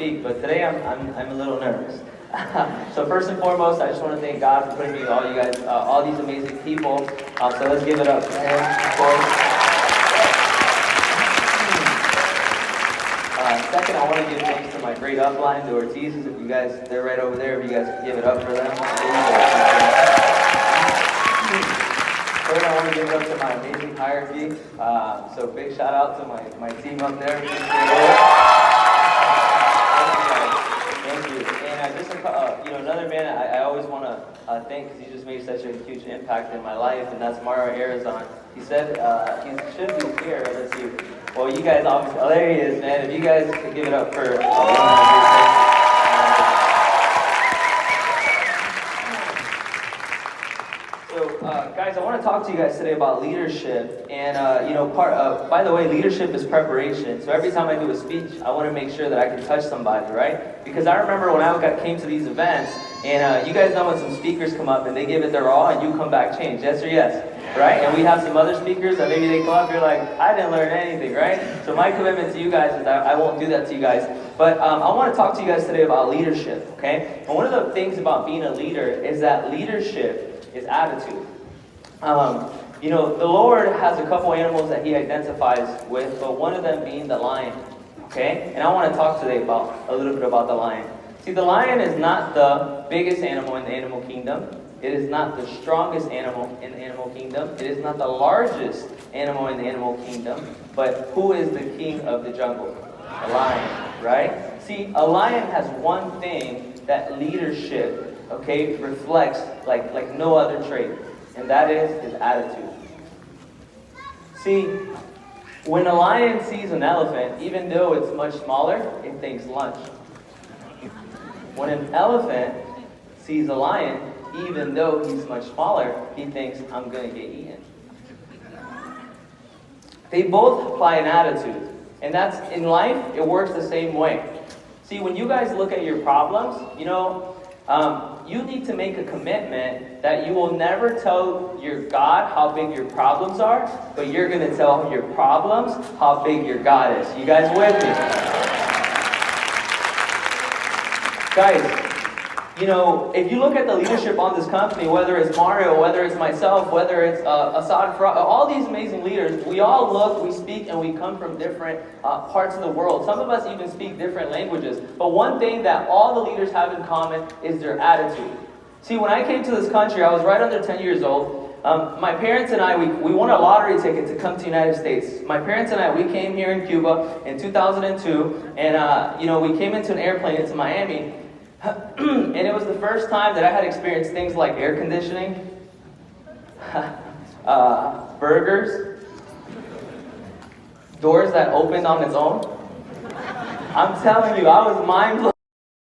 speak, but today I'm a little nervous. So first and foremost, I just want to thank God for putting me with all you guys, all these amazing people. So let's give it up for him, of course. Second, I want to give thanks to my great upline, the Ortizes. If you guys, they're right over there. If you guys can give it up for them. Third, I want to give it up to my amazing hierarchy. So big shout out to my team up there. Thank you. And just another man I always want to thank because he just made such a huge impact in my life, and that's Mario Arizon. He said he should be here. Let's see. Well, you guys obviously, oh, there he is, man. If you guys could give it up for guys, I want to talk to you guys today about leadership, and by the way, leadership is preparation. So every time I do a speech, I want to make sure that I can touch somebody, right? Because I remember when I came to these events, and you guys know when some speakers come up and they give it their all, and you come back changed, yes or yes? Right? And we have some other speakers that maybe they come up, you're like, I didn't learn anything, right? So my commitment to you guys is that I won't do that to you guys. But I want to talk to you guys today about leadership, okay? And one of the things about being a leader is that leadership is attitude. The Lord has a couple animals that he identifies with, but one of them being the lion, okay? And I want to talk today about a little bit about the lion. See, the lion is not the biggest animal in the animal kingdom. It is not the strongest animal in the animal kingdom. It is not the largest animal in the animal kingdom. But who is the king of the jungle? A lion, right? See, a lion has one thing that leadership, okay, reflects like no other trait. And that is his attitude. See, when a lion sees an elephant, even though it's much smaller, it thinks lunch. When an elephant sees a lion, even though he's much smaller, he thinks, I'm going to get eaten. They both apply an attitude. And that's, in life, it works the same way. See, when you guys look at your problems, you need to make a commitment that you will never tell your God how big your problems are, but you're going to tell your problems how big your God is. You guys with me? Guys, if you look at the leadership on this company, whether it's Mario, whether it's myself, whether it's Assad, all these amazing leaders, we all look, we speak, and we come from different parts of the world. Some of us even speak different languages. But one thing that all the leaders have in common is their attitude. See, when I came to this country, I was right under 10 years old. My parents and I, we won a lottery ticket to come to the United States. My parents and I, we came here in Cuba in 2002, and we came into an airplane into Miami. And it was the first time that I had experienced things like air conditioning, burgers, doors that opened on its own. I'm telling you, I was mind blown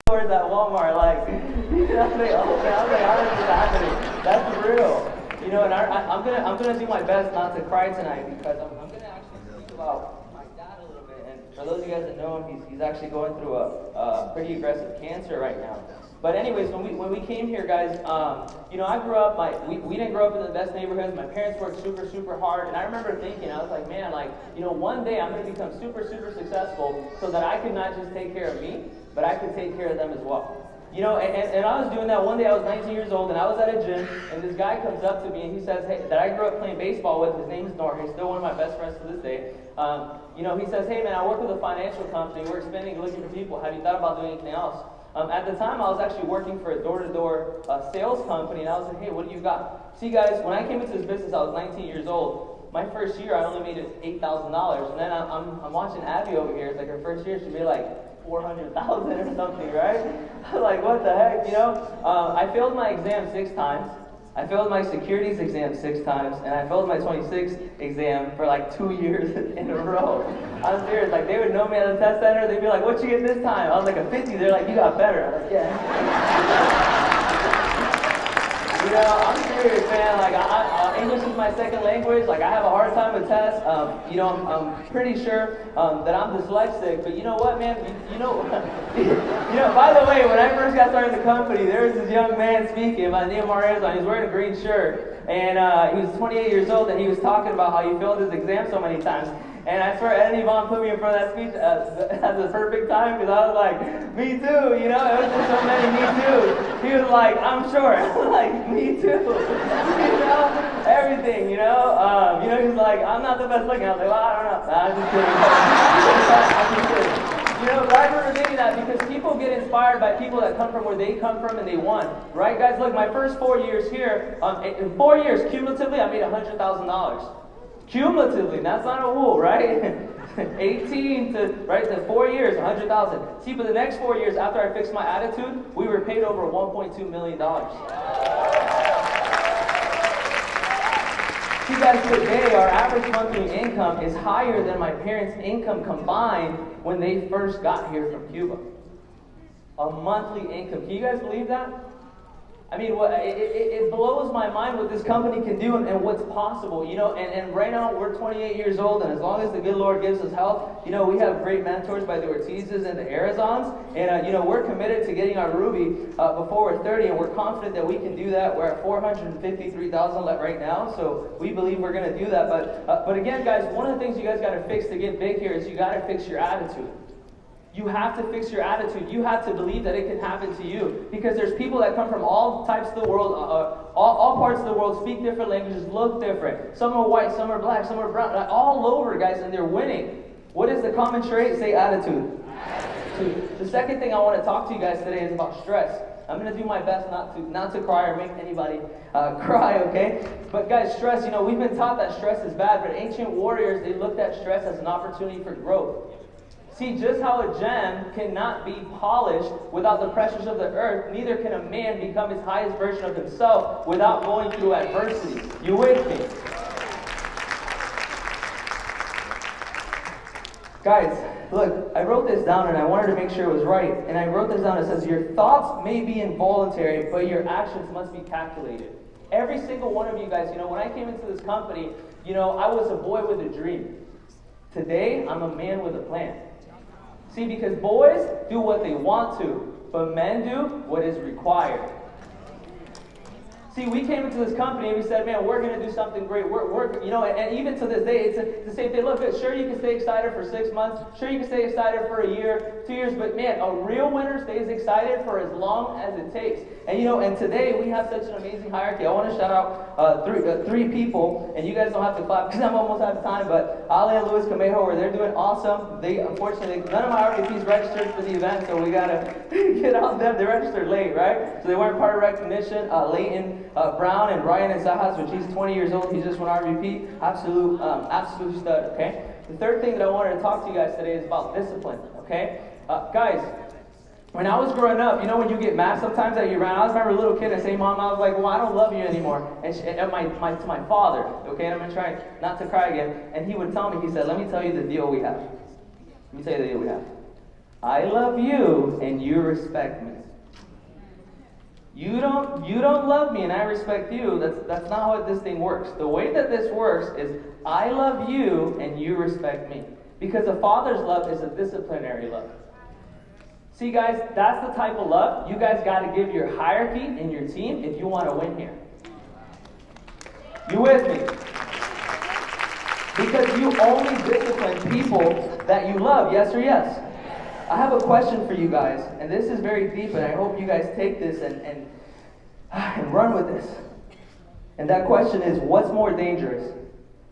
doors at Walmart. Like, they open. I was like, how is this happening? That's real. And I'm gonna do my best not to cry tonight because I'm gonna actually speak about my dad a little bit. And for those of you guys that know him, he's actually going through a pretty aggressive cancer right now. But anyways, when we came here, guys, I grew up, we didn't grow up in the best neighborhoods. My parents worked super, super hard. And I remember thinking, I was like, man, one day I'm going to become super, super successful so that I could not just take care of me, but I could take care of them as well. And I was doing that. One day I was 19 years old, and I was at a gym, and this guy comes up to me, and he says, hey, that I grew up playing baseball with. His name is Eduar. He's still one of my best friends to this day. He says, hey, man, I work with a financial company. We're expanding and looking for people. Have you thought about doing anything else? At the time, I was actually working for a door-to-door sales company, and I was like, hey, what do you got? See, guys, when I came into this business, I was 19 years old. My first year, I only made $8,000, and then I'm watching Abby over here. It's like her first year, she made like $400,000 or something, right? Like, what the heck, I failed my exam 6 times. I failed my securities exam 6 times, and I failed my 26th exam for like 2 years in a row. I'm serious. Like, they would know me at the test center. They'd be like, "What'd you get this time?" I was like a 50. They're like, "You got better." I was like, "Yeah." I'm serious, man. Like, English is my second language. Like, I have a hard time with tests. I'm pretty sure that I'm dyslexic. But you know what, man? By the way, when I first got started in the company, there was this young man speaking by the name of Fernandez. He was wearing a green shirt. And he was 28 years old, and he was talking about how he failed his exam so many times. And I swear, Ed and Yvonne put me in front of that speech at the perfect time, because I was like, me too, it was just so many me too. He was like, I'm sure. I was like, me too. Everything, he was like, I'm not the best looking. I was like, well, I don't know. Nah, I'm just kidding. I'm just kidding. But I remember thinking that because people get inspired by people that come from where they come from and they won. Right, guys? Look, my first 4 years here, in 4 years, cumulatively, I made $100,000. Cumulatively, that's not a wool, right? 18 to 4 years, 100,000. See, for the next 4 years, after I fixed my attitude, we were paid over $1.2 million. See, guys, today our average monthly income is higher than my parents' income combined when they first got here from Cuba. A monthly income. Can you guys believe that? I mean, it blows my mind what this company can do and what's possible, and right now we're 28 years old, and as long as the good Lord gives us health, we have great mentors by the Ortizes and the Arizons, and we're committed to getting our Ruby before we're 30, and we're confident that we can do that. We're at 453,000 right now, so we believe we're going to do that, but again, guys, one of the things you guys got to fix to get big here is you got to fix your attitude. You have to fix your attitude. You have to believe that it can happen to you. Because there's people that come from all types of the world, all parts of the world, speak different languages, look different. Some are white, some are black, some are brown, all over, guys, and they're winning. What is the common trait? Say attitude. The second thing I want to talk to you guys today is about stress. I'm going to do my best not to cry or make anybody cry, okay? But guys, stress, we've been taught that stress is bad, but ancient warriors, they looked at stress as an opportunity for growth. See, just how a gem cannot be polished without the pressures of the earth, neither can a man become his highest version of himself without going through adversity. You with me? Guys, look, I wrote this down and I wanted to make sure it was right. And I wrote this down. It says, your thoughts may be involuntary, but your actions must be calculated. Every single one of you guys, when I came into this company, I was a boy with a dream. Today, I'm a man with a plan. See, because boys do what they want to, but men do what is required. See, we came into this company and we said, man, we're going to do something great. And even to this day, it's the same thing. Look, sure, you can stay excited for 6 months. Sure, you can stay excited for a year, 2 years. But man, a real winner stays excited for as long as it takes. And today we have such an amazing hierarchy. I want to shout out three people, and you guys don't have to clap because I'm almost out of time. But Ali and Luis Camejo, where they're doing awesome. Unfortunately, none of my RVPs registered for the event, so we got to get on them. They registered late, right? So they weren't part of recognition. Leighton Brown and Ryan and Zahas, which he's 20 years old, he just won RVP. Absolute stud, okay? The third thing that I wanted to talk to you guys today is about discipline, okay? Guys, when I was growing up, when you get mad sometimes that you ran, I remember a little kid and say, Mom, I was like, well, I don't love you anymore. And to my father, okay? And I'm going to try not to cry again. And he would tell me, he said, let me tell you the deal we have. Let me tell you the deal we have. I love you and you respect me. You don't love me and I respect you. That's not how this thing works. The way that this works is I love you and you respect me. Because a father's love is a disciplinary love. See, guys, that's the type of love you guys got to give your hierarchy and your team if you want to win here. You with me? Because you only discipline people that you love, yes or yes? I have a question for you guys, and this is very deep, and I hope you guys take this and run with this. And that question is, what's more dangerous?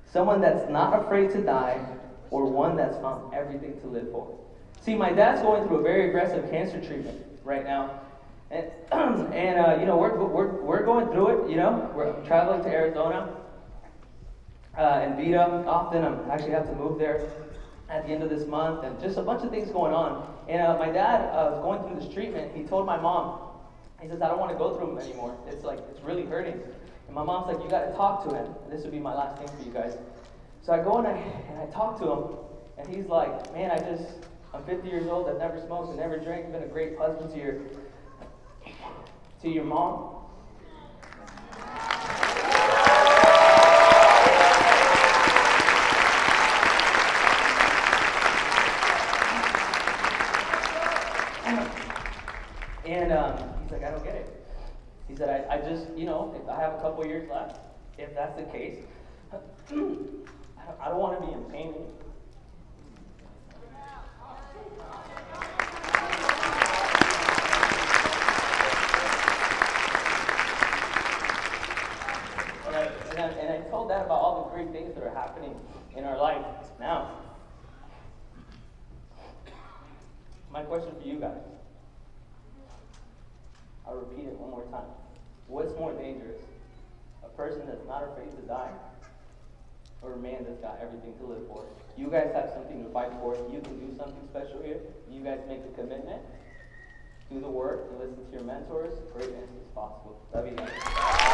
Someone that's not afraid to die, or one that's found everything to live for? See, my dad's going through a very aggressive cancer treatment right now, and we're going through it. We're traveling to Arizona and Vida. Often, I actually have to move there at the end of this month, and just a bunch of things going on. And my dad was going through this treatment. He told my mom, he says, I don't want to go through them anymore. It's really hurting. And my mom's like, you got to talk to him. And this would be my last thing for you guys. So I go and I talk to him, and he's like, man, I'm 50 years old. I've never smoked and never drank. I've been a great husband to your mom. said, I just, if I have a couple years left, if that's the case, I don't want to be in pain anymore. And I told that about all the great things that are happening in our life now. My question for you guys, I'll repeat it one more time. What's more dangerous? A person that's not afraid to die, or a man that's got everything to live for? You guys have something to fight for. You can do something special here. You guys make a commitment, do the work, and listen to your mentors. Greatness is possible. Love you guys.